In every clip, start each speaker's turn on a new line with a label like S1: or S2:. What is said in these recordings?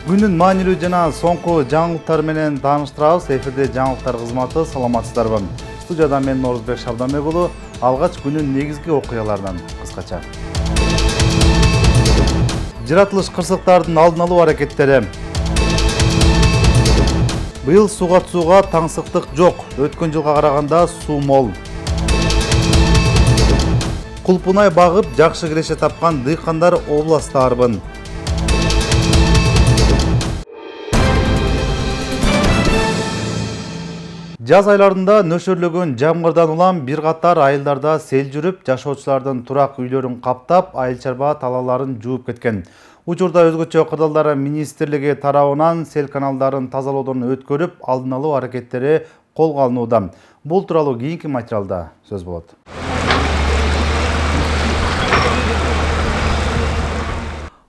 S1: Күнүн маанилүү жана соңку жаңылыктар менен тааныштырабыз. Эфирде жаңылыктар кызматы. Саламатсыздарбы? Студияда мен Норузбек Шабданбек уулу. Алгач күнүн негизги окуяларынан кыскача. Жаратылыш кырсыктардын алдын алуу аракеттери. Быйыл сууга түсүүгө таңсыктык жок. Өткөн жылга караганда суу мол. Кулпунай багып жакшы киреше тапкан дыйкандар областта арбын. Жаз айларында нөшөрлөгөн жамгырдан улам бир катар айылдарда сел жүрүп, жашоочулардын турак үйлөрүн каптап, айыл чарба талаларын жууп кеткен. Учурда өзгөчө кырдаалдар министрлиги тарабынан сел каналдарын тазалоодон өткөрүп, алдын алуу аракеттери колго алынууда. Бул тууралуу кийинки материалда сөз болот.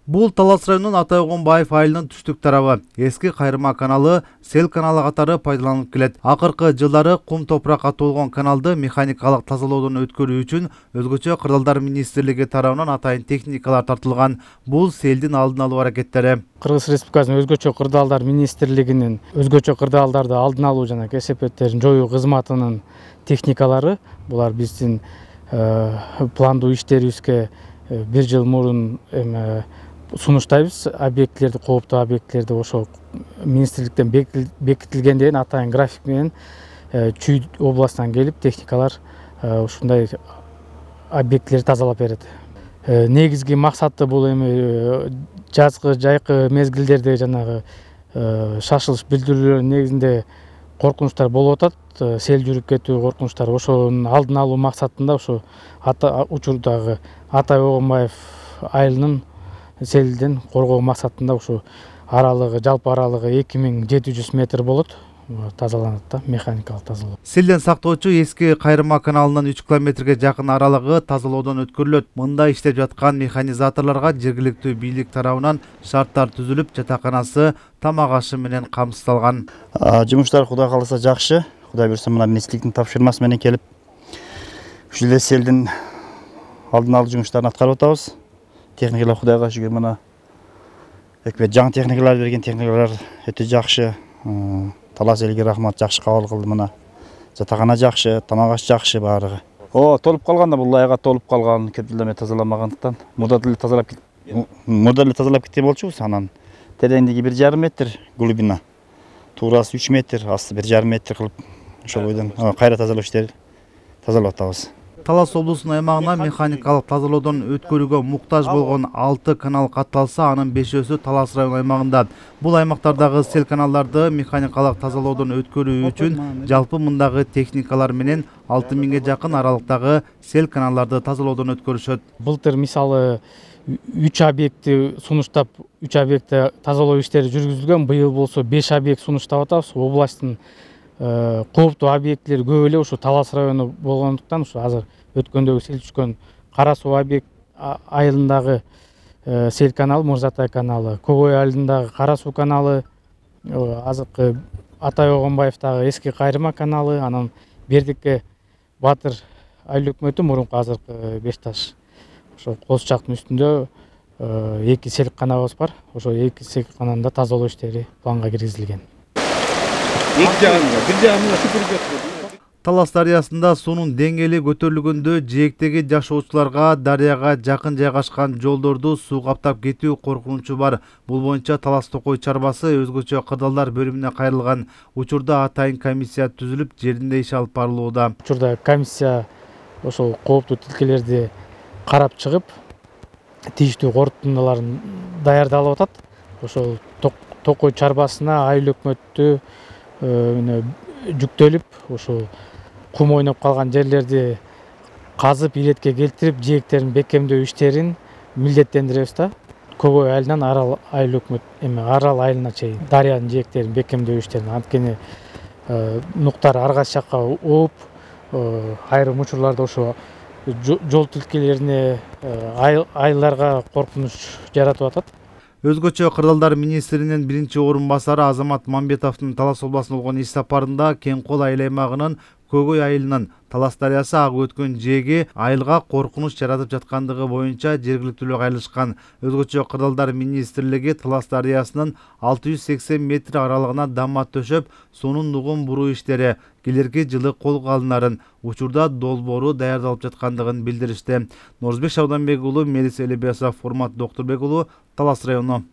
S1: Бул Талас районунун Атайогонбаев айылынын түштүк тарабы. Эски Кайрыма каналы сел каналы катары пайдаланылып келет. Акыркы жылдары кум топуракка толгон каналды механикалык тазалоодон өткөрүү үчүн өзгөчө кырдаалдар министрлиги тарабынан атайын техникалар тартылган. Бул селдин алдын алуу аракеттери.
S2: Кыргыз Республикасынын өзгөчө кырдаалдар министрлигинин өзгөчө кырдаалдарды алдын алуу жана кесепеттерин жоюу кызматынын техникалары. Булар биздин пландуу иштерибизге бир жыл мурун сунуштайбыз. Объектилерди, кооптуу объектилерди ошо министрликтен бекитилгенден атайын график менен Чүй областынан келип техникалар ушундай объектилерди тазалап берет. Негизги максаты бул эми жазгы, жайкы мезгилдерде жанагы шашылыш билдирүүлөр негизинде коркунучтар болуп атат. Сел жүрүп кетүү коркунучтары, ошонун алдын алуу максатында ушу учурдагы Атайогонбаев айылынын селден коргоо максатында ушу аралыгы, жалпы аралыгы 2700 метр болот. Тазаланат да, механикалык тазалоо.
S1: Селден сактоочу эски Кайрыма каналынан 3 километрге жакын аралыгы тазалоодон өткөрүлөт. Мында иштеп жаткан механизаторлорго жергиликтүү бийлик тарабынан шарттар түзүлүп, жатаканасы, тамак ашы менен камсыздалган.
S3: Жумуштар Кудай кааласа жакшы. Кудай буйрса мына министрликтин тапшырмасы менен келип, ушул эле селдин алдын алуу жумуштарын аткарып атабыз. Техникалар Кудайга шүгүр, мына жаңы техникалар берген, техникалар өтө жакшы. Талас элге рахмат, жакшы кабыл кылды. Мына жатакана жакшы, тамак аш жакшы баарыгы. Толуп калганда бул айга толуп калган, кепилдеме тазаламагандыктан мурда деле тазалап кеткен болчубуз. Анан тереңдиги 1,5 метр, глубина туурасы 3 метр, асты 1,5 метр кылып ошол бойдон кайра тазалоо иштери тазалап атабыз.
S1: Талас облусунун аймагына механикалык тазалоодон өткөрүүгө муктаж болгон 6 канал катталса, анын 5-өсү Талас район аймагында. Бул аймактардагы сел каналдарды механикалык тазалоодон өткөрүү үчүн жалпы мындагы техникалар менен 6000ге жакын аралыктагы сел каналдарды тазалоодон өткөрүшөт.
S2: Былтыр мисалы 3 объекти сунуштап, 3 объектте тазалоо иштери жүргүзүлгөн. Быйыл болсо 5 объект сунуштап атабыз. Областтын кооптуу объектилери көп эле ушу Талас району болгондуктан ушу азыр өткөндөгү сел түшкөн Кара суу объект айылындагы сел каналы, Мурзатай каналы, Көгөй айылындагы Кара суу каналы, азыркы Атайогонбаевдагы эски Кайрыма каналы, анан бердикке Батыр айыл өкмөтү мурунку азыркы Бешташ ошо Кооз чактын үстүндө 2 сел канабыз бар. Ошо 2 сел каналында тазалоо иштери планга киргизилген.
S1: Талас дарыясында суунун деңгээли көтөрүлгөндө жээктеги жашоочуларга дарыяга жакын жайгашкан жолдорду суу каптап кетүү коркунучу бар. Бул боюнча Талас Токой чарбасы өзгөчө кырдаалдар бөлүмүнө кайрылган. Учурда атайын комиссия түзүлүп, жеринде иш алып барылууда.
S2: Учурда комиссия ошол кооптуу тилкелерди карап чыгып, тийиштүү корутундаларын даярдалып атат. Ошол Токой чарбасына айыл өкмөттү жүктөлүп, ошол кум ойноп калган жерлерди казып, илетке келтирип, жээктерин бекемдөө иштерин милдеттендиребиз да. Көгөй айылынан Арал айыл өкмөт Арал айылына чейин дарыянын жээктерин бекемдөө иштерин, анткени нуктар ар кайсы жакка ооп, айрым учурларда ошо жол тилкелерине, айылдарга коркунуч жаратып атат.
S1: Өзгөчө кырдаалдар министринин биринчи орун басары Азамат Мамбетовдун Талас областына болгон иш сапарында Кең Кол айыл аймагынын Көгөй айылынын Талас дарыясы агып өткөн жээги айылга коркунуч жаратып жаткандыгы боюнча жергиликтүүлөр кайрылышкан. Өзгөчө Кырдаалдар министрлиги Талас дарыясынын 680 метр аралыгына даммат төшөп, суунун нугун буруу иштери келерки жылы колго алынарын, учурда долбоору даярдалып жаткандыгын билдиришти. Норузбек Шабданбек уулу, Мелис Элебесов, Формат Доктурбек уулу, Талас району.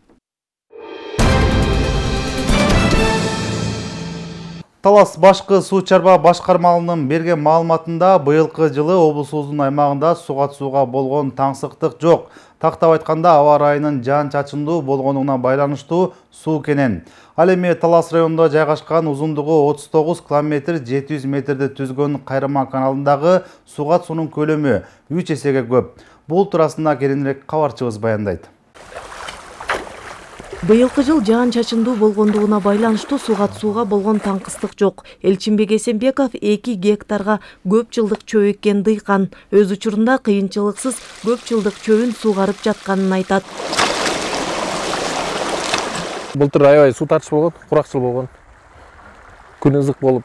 S1: Талас башкы суу чарба башкармалыгынын берген маалыматында быйылкы жылы облусубуздун аймагында суга түсүүгө болгон таңсыктык жок. Тактап айтканда, аба ырайынын жаан-чачындуу болгонуна байланыштуу суу кенен. Ал эми Талас районунда жайгашкан узундугу 39 км 700 метрди түзгөн Кайрама каналындагы суга түсүүнүн көлөмү 3 эсеге көп. Бул туурасында кийинирээк кабарчыбыз баяндайт.
S4: Быйылкы жыл жаан-чачындуу болгондугуна байланыштуу суга түсүүгө болгон таңкыстык жок. Элчинбек Эсенбеков 2 гектарга көп жылдык чөп эккен дыйкан. Өз учурунда кыйынчылыксыз көп жылдык чөбүн суугарып жатканын айтат.
S5: Былтыр аябай суу тартыш болгон, куракчыл болгон. Күн ызык болуп,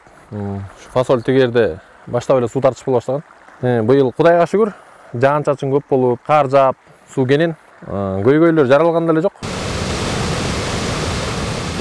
S5: фасоль тегерде баштап эле суу тартыш боло баштаган. Быйыл Кудайга шүгүр, жаан-чачын көп болуп, кар жаап, суу кенен, көйгөйлөр жаралган деле жок.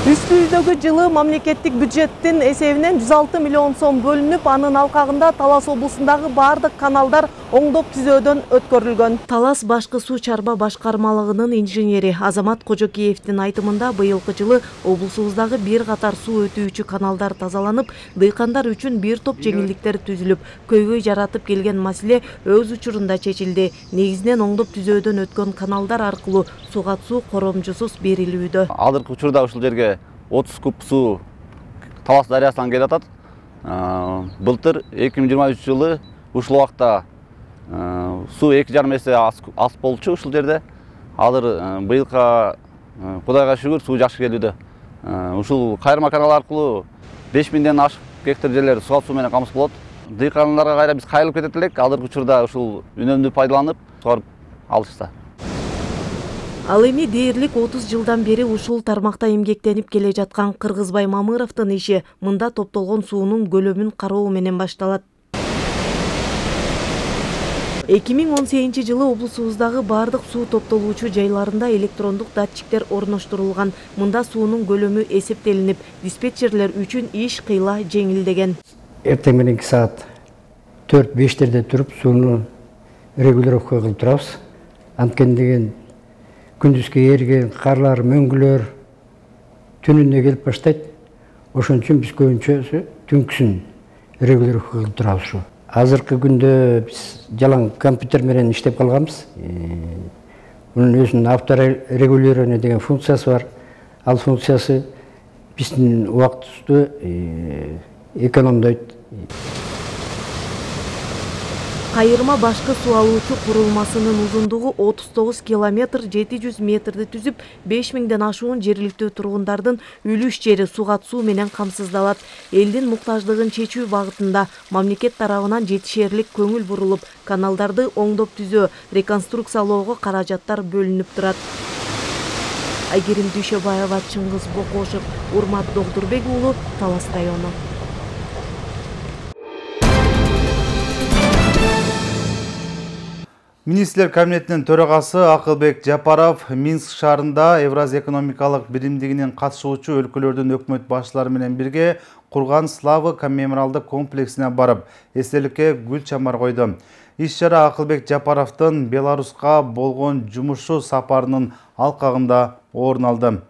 S4: Үстүбүздөгү жылы мамлекеттик бюджеттин эсебинен 106 миллион сом бөлүнүп, анын алкагында Талас облусундагы бардык каналдар оңдоп түзөөдөн өткөрүлгөн. Талас башкы суу чарба башкармалыгынын инженери Азамат Кожокеевдин айтымында быйылкы жылы облусубуздагы бир катар суу өтүүчү каналдар тазаланып, дыйкандар үчүн бир топ жеңилдиктер түзүлүп, көйгөй жаратып келген маселе өз учурунда чечилди. Негизинен оңдоп түзөөдөн өткөн каналдар аркылуу суга түсүү коромжусуз берилүүдө.
S6: Азыркы учурда ушул жерге 30 куб суу Талас дарыясынан келип атат. Былтыр 2023 жылы ушул убакта суу 2,5 эсе аз болчу ушул жерде. Азыр быйылка Кудайга шүгүр суу жакшы келүүдө. Ушул Кайрама каналы аркылуу 5000ден ашык гектар жерлер суга суу менен камсыз болот. Дыйкандарга кайра биз кайрылып кетет элек. Азыркы учурда ушул үнөмдү пайдаланып сугарып алышса.
S4: Ал эми дээрлик 30 жылдан бери ушул тармакта эмгектенип келе жаткан Кыргызбай Мамыровдун иши мында топтолгон суунун көлөмүн кароо менен башталат. 2018 жылы облусубуздагы бардык суу топтолуучу жайларында электрондук датчиктер орноштурулган. Мында суунун көлөмү эсептелинип, диспетчерлер үчүн иш кыйла жеңилдеген.
S7: Эртең мененки саат 4-5терде туруп сууну регулировка кылып турабыз. Анткени күндүзгө эрген карлар, мөңгүлөр түнүнө келип баштайт. Ошон үчүн биз көбүнчө түнкүсүн регулировка кылып турабыз ушу. Азыркы күндө биз жалаң компьютер менен иштеп калганбыз. Мунун өзүнүн авторегулирование деген функциясы бар. Ал функциясы биздин убактыбызды экономдойт.
S4: Кайырма башкы суу алуучу курулмасынын узундугу 39 км 700 метрди түзүп, 5000ден ашуун жергиликтүү тургундардын үлүш жери суга түсүү менен камсыздалат. Элдин муктаждыгын чечүү багытында мамлекет тарабынан жетишерлик көңүл бурулуп, каналдарды оңдоп түзөө, реконструкциялоого каражаттар бөлүнүп турат. Айгерим Дүйшөбаева, Чыңгыз Бокошев, Урмат Доктурбек уулу, Талас району.
S1: Министрлер кабинетинин төрагасы Акылбек Жапаров Минск шаарында Евразия экономикалык биримдигинин катышуучу өлкөлөрдүн өкмөт башчылары менен бирге Курган Славы мемориалдык комплексине барып, эстеликке гүл чамар койду. Иш-чара Акылбек Жапаровдун Беларуска болгон жумушу сапарынын алкагында орун алды.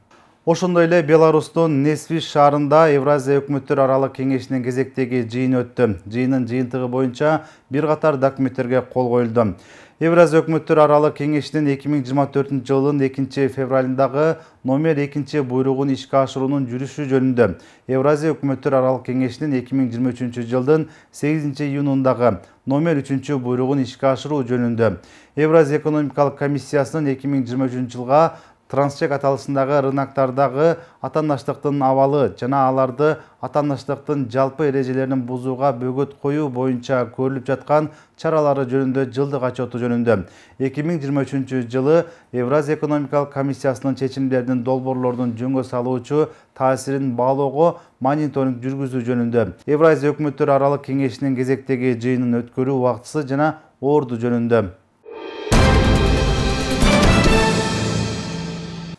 S1: Ошондой эле Беларустун Несвиш шаарында Евразия өкмөттөр аралык кеңешинин кезектеги жыйын өттү. Жыйындын жыйынтыгы боюнча бир катар документтерге кол коюлду. Евразия өкмөттөр аралык кеңешинин 2024 жылдын 2-февралындагы номер 2 буйругун ишке ашыруунун жүрүшү жөнүндө Евразия өкмөттөр аралык кеңешинин 2023 жылдын 8 июнундагы номер 3 буйругун ишке ашыруу жөнүндө Евразия экономикалык комиссиясынын 2023 жылга трансчек аталышындагы рыноктардагы атаандаштыктын абалы жана аларды атаандаштыктын жалпы эрежелерин бузууга бөгөт коюу боюнча көрүлүп жаткан чаралары жөнүндө жылдык отчету жөнүндө 2023 жылы Евразия экономикалык комиссиясынын чечимдеринин долбоорлордун жөнгө салуучу таасирин баалоого мониторинг жүргүзүү жөнүндө Евразия өкмөттөр аралык кеңешинин кезектеги жыйынын өткөрүү убактысы жана орду жөнүндө.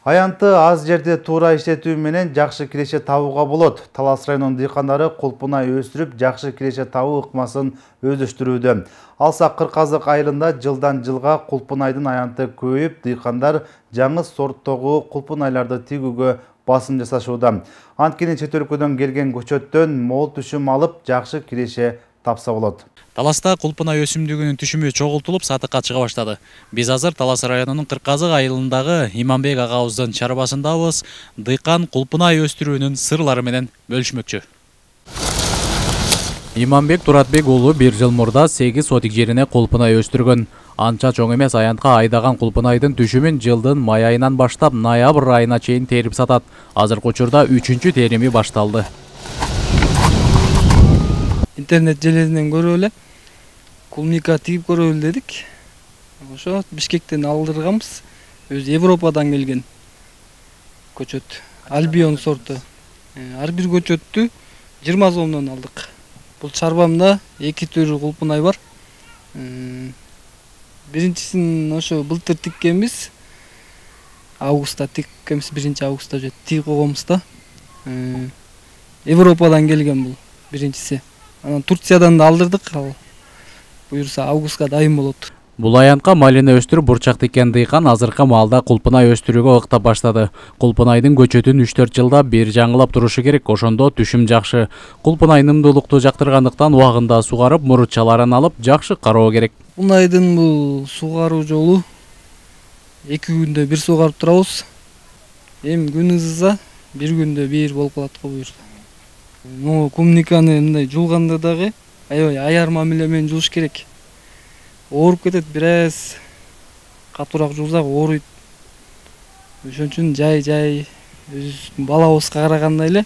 S1: Аянты аз жерде туура иштетүү менен жакшы киреше табууга болот. Талас районунун дыйкандары кулпунай өстүрүп, жакшы киреше табуу ыкмасын өздөштүрүүдө. Алса Кырказык айылында жылдан жылга кулпунайдын аянты көбөйүп, дыйкандар жаңы сорттогу кулпунайларды тигүүгө басым жасашууда. Анткени чет өлкөдөн келген көчөттөн мол түшүм алып, жакшы киреше тапса болот.
S8: Таласта кулпунай өсүмдүгүнүн түшүмү чогултулуп, сатыкка чыга баштады. Биз азыр Талас районунун Кырказык айылындагы Иманбек агабыздын чарбасындабыз. Дыйкан кулпунай өстүрүүнүн сырлары менен бөлүшмөкчү. Иманбек Туратбек уулу 1 жыл мурда 8 сотик жерине кулпунай өстүргөн. Анча чоң эмес аянтка айдаган кулпунайдын түшүмүн жылдын май айынан баштап ноябрь айына чейин терип сатат. Азыркы учурда 3-чү терими башталды.
S9: Интернет железинен көрүп эле кулмика тигип көрөлү дедик. Ошо Бишкектен алдырганбыз. Өзү Европадан келген көчөт. Альбион сорту. Ар бир көчөттү 20 сомдон алдык. Бул чарбамда 2 түр кулпунай бар. Биринчисин ошо былтыр тиккенбиз. Августта тиккенбиз, 1 августта же тигип койгонбуз да. Европадан келген бул биринчиси. Анан Турциядан да алдырдык. Ал буюрса августка дайын болот.
S8: Бул аянтка малина өстүрүп бурчак тиккен дыйкан азыркы маалда кулпунай өстүрүүгө ыктап баштады. Кулпунайдын көчөтүн 3-4 жылда бир жаңылап турушу керек, ошондо түшүм жакшы. Кулпунай нымдуулукту жактыргандыктан убагында сугарып, мурутчаларын алып, жакшы кароо керек.
S9: Кулпунайдын бул сугаруу жолу 2 күндө бир сугарып турабыз. Эми күн ызыза 1 күндө бир болуп калат го буюрса. Могу кумниканы мындай жуулганда дагы аябай аяр мамиле менен жууш керек. Ооруп кетет, бир аз катуураак жуусак ооруйт. Ошон үчүн жай өзүбүздүн балабызга карагандай эле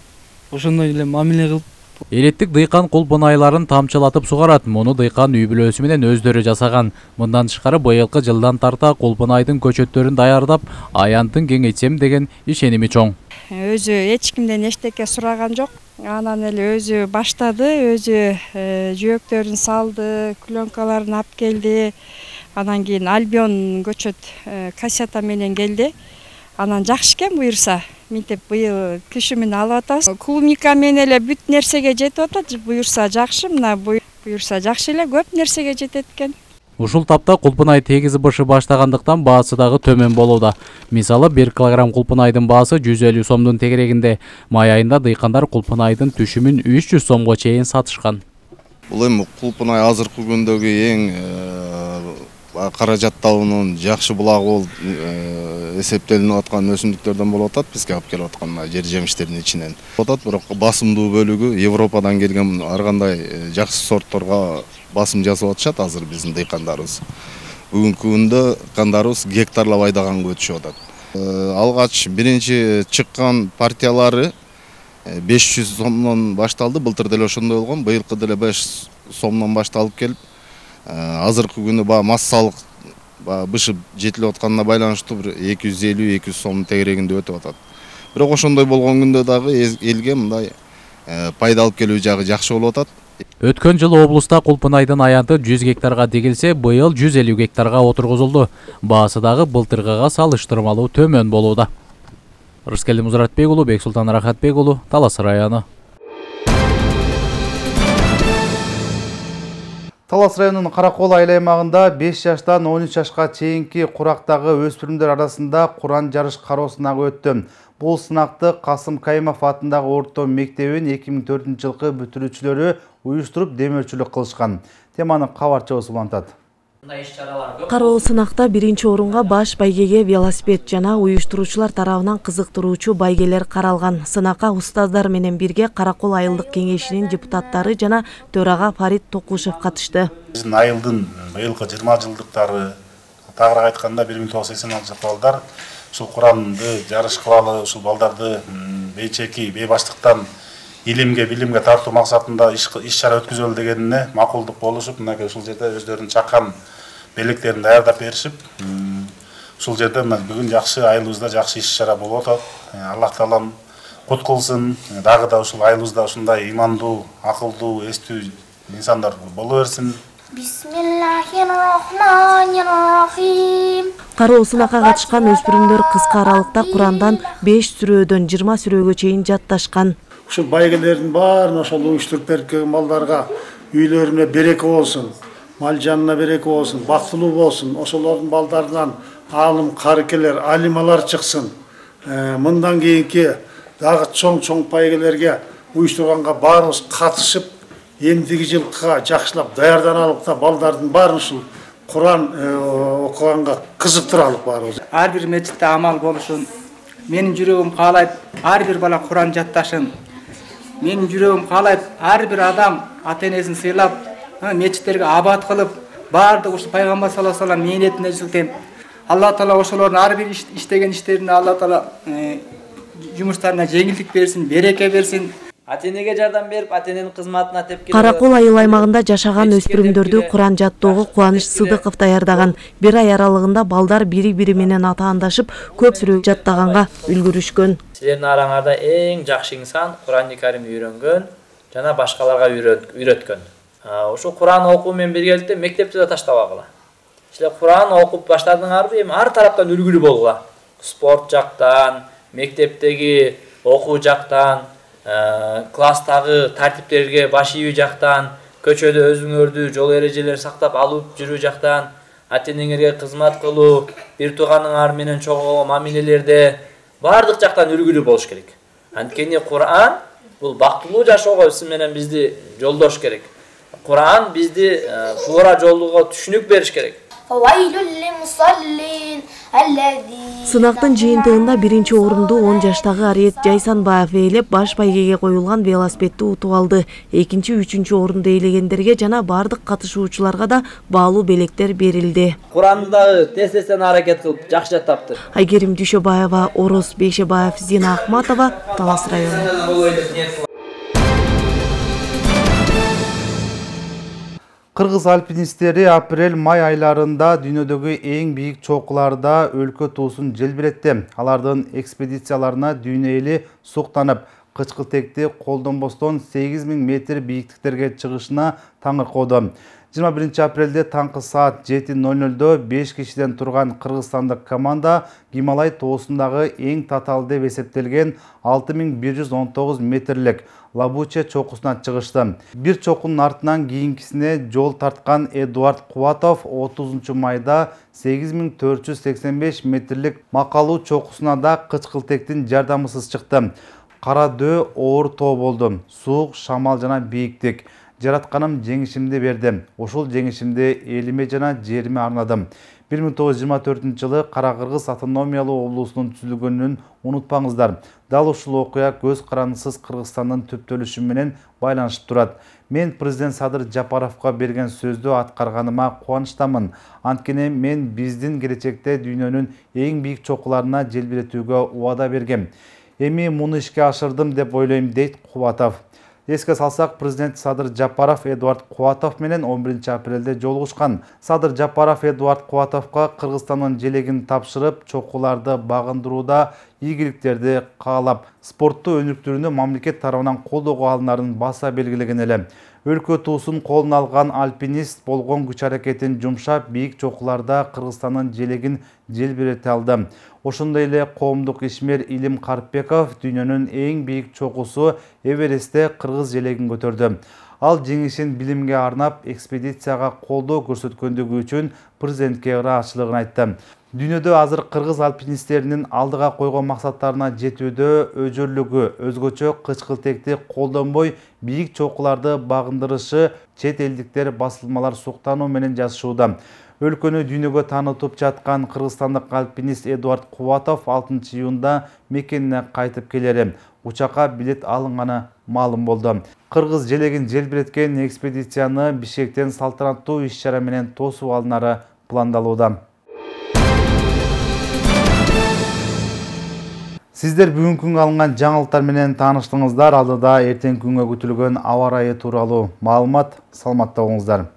S9: ошондой эле мамиле кылып.
S8: Элеттик дыйкан кулпунайларын тамчылатып сугарат. Муну дыйкан үй бүлөсү менен өздөрү жасаган. Мындан тышкары быйылкы жылдан тарта кулпунайдын көчөттөрүн даярдап, аянтын кеңейтсем деген ишеними чоң.
S10: Өзү эч кимден эчтеке сураган жок. Анан эле өзү баштады, өзү жөөктөрүн салды, пленкаларын алып келди. Анан кийин Альбион көчөт кассета менен келди. Анан жакшы экен буюрса. Минтип быйыл түшүмүн алып атабыз. Клубника менен эле бүт нерсеге жетип атат. Буюрса жакшы, мына буюрса жакшы эле көп нерсеге жетет экен.
S8: Ушул тапта кулпунай тегизи бышы баштагандыктан баасы дагы төмөн болууда. Мисалы 1 килограмм кулпунайдын баасы 150 сомдун тегерегинде. Май айында дыйкандар кулпунайдын түшүмүн 300 сомго чейин сатышкан.
S11: Бул эми кулпунай азыркы күндөгү эң каражатталуунун жакшы булагы болуп эсептелинип аткан өсүмдүктөрдөн болуп атат. Бизге алып келип аткан жер жемиштердин ичинен. Бирок басымдуу бөлүгү Европадан келген ар кандай жакшы сортторго басым жасап атышат азыр биздин дыйкандарыбыз. Бүгүнкү күндө дыйкандарыбыз гектарлап айдаганга өтүшүп атат. Алгач биринчи чыккан партиялары 500 сомдон башталды. Былтыр деле ошондой болгон. Быйылкы деле 5 сомдон башталып келип, азыркы күнү массалык бышып жетилип атканына байланыштуу 250-200 сом тегерегинде өтүп атат. Бирок ошондой болгон күндө дагы элге мындай пайда алып келүү жагы жакшы болуп атат.
S8: Өткөн жылы облуста кулпунайдын аянты 100 гектарга тегилсе, быйыл 150 гектарга отургузулду. Баасы дагы былтыркыга салыштырмалуу төмөн болууда. Рыскелди Музратбек уулу, Бексултан Рахатбек уулу, Талас району.
S1: Талас районунун Каракол айыл аймагында 5 жаштан 13 жашка чейинки курактагы өспүрүмдөр арасында Куран жарыш кароо сынагы өттү. Бул сынакты Касым Кайымов атындагы орто мектебин 2004 жылкы бүтүрүүчүлөрү уюштуруп демөөрчүлүк кылышкан. Теманы кабарчыбыз улантат.
S4: Кароо сынакта 1-орунга баш байгеге велосипед жана уюштуруучулар тарабынан кызыктыруучу байгелер каралган. Сынакка устаздар менен бирге Каракол айылдык кеңешинин депутаттары жана төрага Фарид Токушев катышты.
S12: Биздин айылдын быйылкы 20 жылдыктары тагыраак айтканда 1986 жылкы балдар ушул Куранды жарыш кылалы, ушул балдарды бейчеки, бейбаштыктан илимге, билимге тартуу максатында иш-чара өткүзөлү дегенине макулдук болушуп, мынакей ушул жерде өздөрүнүн чакан белектерин даярдап беришип, ушул жерде бүгүн жакшы айылыбызда жакшы иш-чара болуп атат. Аллах таалам кут кылсын, дагы да ушул айылыбызда ушундай имандуу, акылдуу, эстүү инсандар боло берсин.
S4: Бисмиллахиррахманиррахим. Кароо сынакка катышкан өспүрүмдөр кыска аралыкта Курандан 5 сүрөдөн 20 сүрөгө чейин жатташкан.
S13: Ушул байгелердин баарын ошол уюштуруп берген балдарга үйлөрүнө береке болсун, мал жанына береке болсун, бактылуу болсун. Ошолордун балдарынан алым карыкелер, алималар чыксын. Мындан кийинки дагы чоң байгелерге уюштурганга баарыбыз катышып, эмдиги жылкыга жакшылап даярданалык да балдардын баарын ушул Куран окуганга кызыктыралык баарыбыз.
S14: Ар бир мечитте амал болушун, менин жүрөгүм каалайт ар бир бала Куран жатташын. Менин жүрөгүм каалайт ар бир адам ата-энесин сыйлап, мечиттерге абад кылып, баардык ушу пайгамбар саллаллаху алейхи ва саллям мээнетине жүзүктен. Алла таала ошолордун ар бир иштеген иштерине Алла таала жумуштарына жеңилдик берсин, береке берсин.
S15: Ата-энеге жардам берип, ата-эненин кызматына тепкиле.
S4: Каракол айыл аймагында жашаган өспүрүмдөрдү Куран жаттоого Кубаныч Сыдыков даярдаган. Bir ай аралыгында балдар бири-бири менен атаандашып, көп сүрө жаттаганга үлгүрүшкөн.
S15: Силердин араңарда эң жакшы инсан Куран-ы Карим үйрөнгөн жана башкаларга үйрөткөн. Ошо Куран окуу менен биргеликте мектепти да таштабагыла. Силер Куран окуп баштадыңарбы, эми ар тараптан үлгүлүү болгула. Спорт жактан, мектептеги окуу жактан, класстагы тартиптерге баш ийүү жактан, көчөдө өзүңөрдү жол эрежелерин сактап алып жүрүү жактан, ата-энеңерге кызмат кылуу, бир тууганыңар менен чогуу мамилелерде бардык жактан үлгүлүү болуш керек. Анткени Куран бул бактылуу жашоого менен бизди жолдош керек. Куран бизди туура жолго түшүнүк бериш керек.
S4: Сынактын жыйынтыгында биринчи орунду 10 жаштагы Ариет Жайсанбаев ээлеп, баш байгеге коюлган велосипедди утуп алды. Экинчи, үчүнчү орунду ээлегендерге жана бардык катышуучуларга да баалуу белектер берилди.
S15: Куранды дагы тез-тезден аракет кылып жакшы жаттаптыр.
S4: Айгерим Дүйшөбаева, Орос Бейшебаев, Зина Акматова, Талас району.
S1: Кыргыз альпинисттери апрель-май айларында дүйнөдөгү эң бийик чокуларда өлкө туусун желбиретти. Алардын экспедицияларына дүйнө эли суктанып, кычкылтекти колдонбостон 8000 метр бийиктиктерге чыгышына таңыркоодо. 21 апрелде таңкы саат 7:00 5 кишиден турган кыргызстандык команда Гималай тоосундагы эң татаал деп эсептелген 6119 метрлик Лабуче чокусуна чыгышты. Бир чокунун артынан кийинкисине жол тарткан Эдуард Кубатов 30 майда 8485 метрлик Макалуу чокусуна да кычкылтектин жардамысыз чыкты. Кара дөө оор тоо болду. Суук, шамал жана бийиктик. Жаратканым жеңишимди берди. Ошол жеңишимди элиме жана жериме арнадым. 1924 жылы Кара Кыргыз автономиялуу облусунун түзүлгөнүн унутпаңыздар. Дал ушул окуя көз карандысыз Кыргызстандын түптөлүшү менен байланышып турат. Мен президент Садыр Жапаровго берген сөздү аткарганыма кубанычтамын. Анткени мен биздин келечекте дүйнөнүн эң бийик чокуларына желбиретүүгө убада бергем. Эми муну ишке ашырдым деп ойлойм, дейт Кубатов. Эске салсак, президент Садыр Жапаров Эдуард Кубатов менен 11 апрелде жолугушкан. Садыр Жапаров Эдуард Кубатовго Кыргызстандын желегин тапшырып, чокуларды багындырууда ийгиликтерди каалап, спортту өнүктүрүүнү мамлекет тарабынан колдоого алынарын баса белгилеген эле. Өлкө туусун колуна алган альпинист болгон күч-аракетин жумшап, бийик чокуларда Кыргызстандын желегин желбирете алды. Ошондой эле коомдук ишмер Илим Карпеков дүйнөнүн эң бийик чокусу Эверестте кыргыз желегин көтөрдү. Ал жеңишин билимге арнап, экспедицияга колдоо көрсөткөндүгү үчүн президентке ыраазычылыгын айтты. Дүйнөдө азыр кыргыз альпинисттеринин алдыга койгон максаттарына жетүүдө өжөрлүгү, өзгөчө кычкылтекти колдонбой бийик чокуларды багындырышы чет элдиктер басылмалар суктануу менен жазышууда. Өлкөнү дүйнөгө таанытып жаткан кыргызстандык альпинист Эдуард Кубатов 6 июнда мекенине кайтып келери. Учакка билет алынганы маалым болду. Кыргыз желегин желбиреткен экспедицияны Бишкектен салтанаттуу иш-чара менен тосуп алынары пландалууда. Сиздер бүгүнкү күнгө алынган жаңылыктар менен тааныштыңыздар. Алдыда эртең күнгө күтүлгөн аба ырайы тууралуу маалымат. Саламатта болуңуздар.